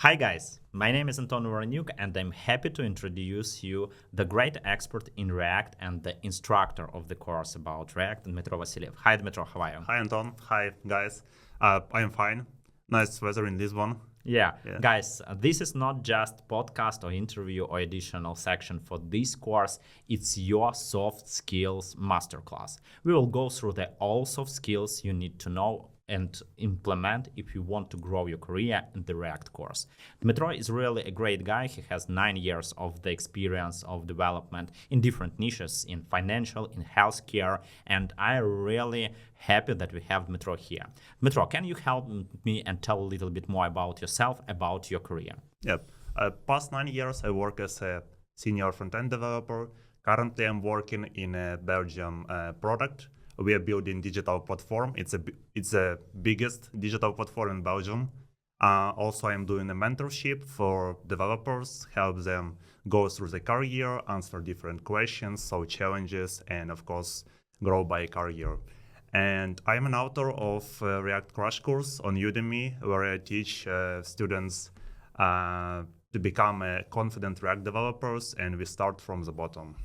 Hi guys, my name is Anton Voronyuk and I'm happy to introduce you the great expert in React and the instructor of the course about React, Dmitro Vasiliev. Hi Dmitro, how are you? Hi Anton, hi guys. I am fine. Nice weather in Lisbon. Yeah, Yeah. guys, this is not just podcast or interview or additional section for this course. It's your soft skills masterclass. We will go through all soft skills you need to know and implement if you want to grow your career in the React course. Dmitro is really a great guy. He has 9 years of the experience of development in different niches, in financial, in healthcare, and I'm really happy that we have Dmitro here. Dmitro, can you help me and tell a little bit more about yourself, about your career? Yep. Past 9 years I work as a senior front-end developer. Currently I'm working in a Belgium product. We are building digital platform. It's the biggest digital platform in Belgium. Also, I'm doing a mentorship for developers, help them go through the career, answer different questions, solve challenges, and of course, grow by career. And I'm an author of React Crash Course on Udemy, where I teach students to become confident React developers, and we start from the bottom.